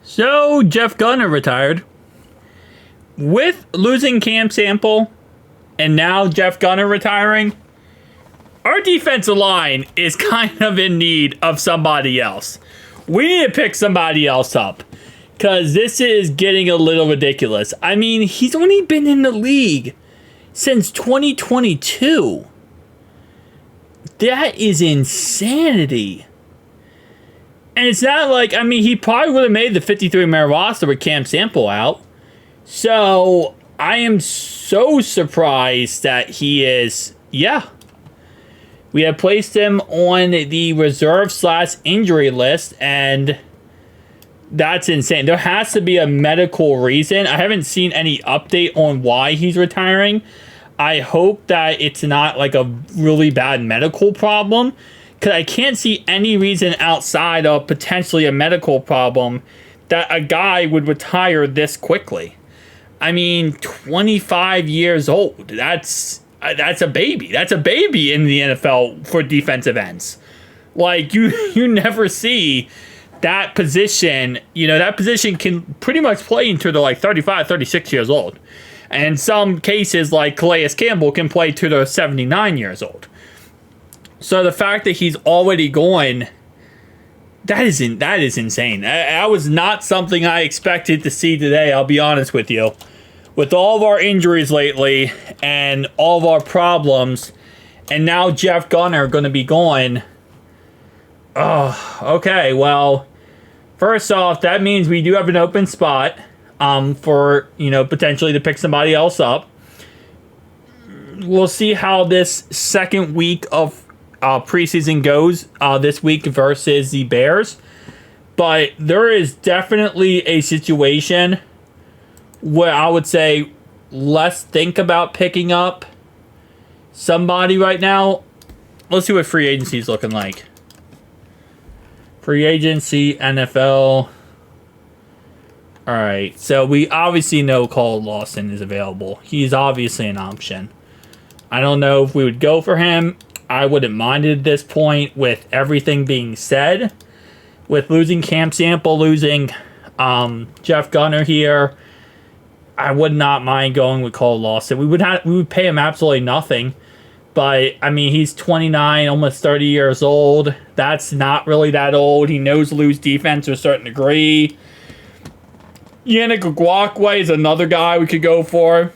So Jeff Gunter retired. With losing Cam Sample and now Jeff Gunter retiring, our defensive line is kind of in need of somebody else. We need to pick somebody else up because this is getting a little ridiculous. I mean, he's only been in the league since 2022. That is insanity. And it's not like, I mean, he probably would have made the 53-man roster with Cam Sample out. So I am so surprised that he is, we have placed him on the reserve/injury list, and that's insane. There has to be a medical reason. I haven't seen any update on why he's retiring. I hope that it's not like a really bad medical problem, because I can't see any reason outside of potentially a medical problem that a guy would retire this quickly. I mean, 25 years old. That's a baby. That's a baby in the NFL for defensive ends. Like, you never see that position. You know, that position can pretty much play until they're like 35, 36 years old. And in some cases, like Calais Campbell can play to they're 79 years old. So the fact that he's already going, that is insane. That was not something I expected to see today, I'll be honest with you. With all of our injuries lately and all of our problems, and now Jeff Gunter going to be going. Oh, okay. Well, first off, that means we do have an open spot for, potentially to pick somebody else up. We'll see how this second week of preseason goes this week versus the Bears. But there is definitely a situation where I would say let's think about picking up somebody right now. Let's see what free agency is looking like. Free agency, NFL. All right, so we obviously know Cole Lawson is available. He's obviously an option. I don't know if we would go for him. I wouldn't mind it at this point with everything being said. With losing Cam Sample, losing Jeff Gunter here, I would not mind going with Cole Lawson. We would pay him absolutely nothing. But, I mean, he's 29, almost 30 years old. That's not really that old. He knows Lou's defense to a certain degree. Yannick Ngakoue is another guy we could go for.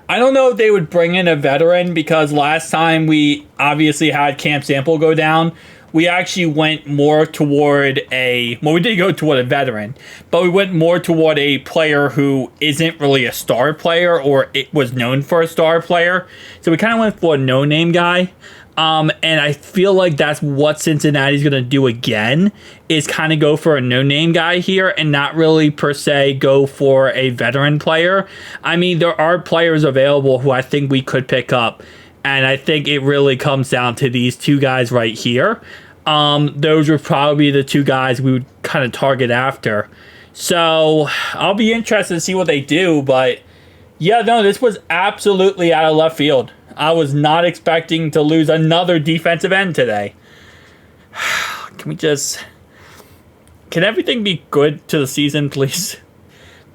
I don't know if they would bring in a veteran because last time we obviously had Cam Sample go down, we actually went more toward we did go toward a veteran, but we went more toward a player who isn't really a star player or it was known for a star player. So we kind of went for a no-name guy. And I feel like that's what Cincinnati's going to do again, is kind of go for a no-name guy here and not really per se go for a veteran player. I mean, there are players available who I think we could pick up, and I think it really comes down to these two guys right here. Those would probably be the two guys we would kind of target after. So I'll be interested to see what they do, but yeah, no, this was absolutely out of left field. I was not expecting to lose another defensive end today. Can everything be good to the season, please?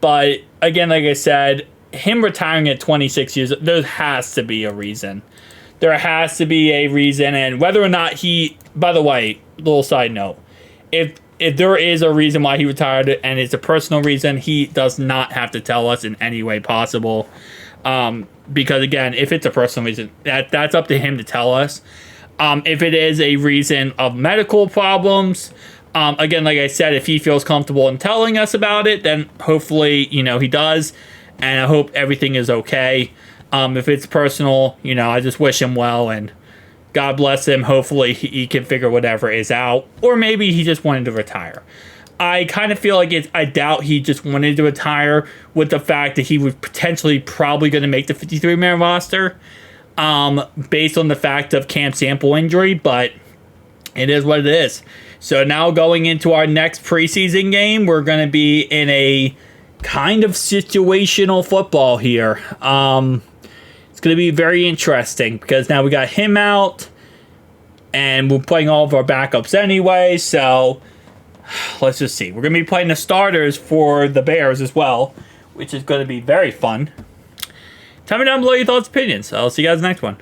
But again, like I said, him retiring at 26 years, there has to be a reason. There has to be a reason, and whether or not he, by the way, little side note, if there is a reason why he retired and it's a personal reason, he does not have to tell us in any way possible. Because again, if it's a personal reason, that's up to him to tell us. If it is a reason of medical problems, again, like I said, if he feels comfortable in telling us about it, then hopefully, he does. And I hope everything is okay. If it's personal, I just wish him well and God bless him. Hopefully he can figure whatever is out. Or maybe he just wanted to retire. I kind of feel like I doubt he just wanted to retire with the fact that he was potentially probably going to make the 53-man roster based on the fact of Cam Sample injury, but it is what it is. So now going into our next preseason game, we're going to be in a kind of situational football here. It's going to be very interesting because now we got him out and we're playing all of our backups anyway, so let's just see. We're going to be playing the starters for the Bears as well, which is going to be very fun. Tell me down below your thoughts and opinions. I'll see you guys next one.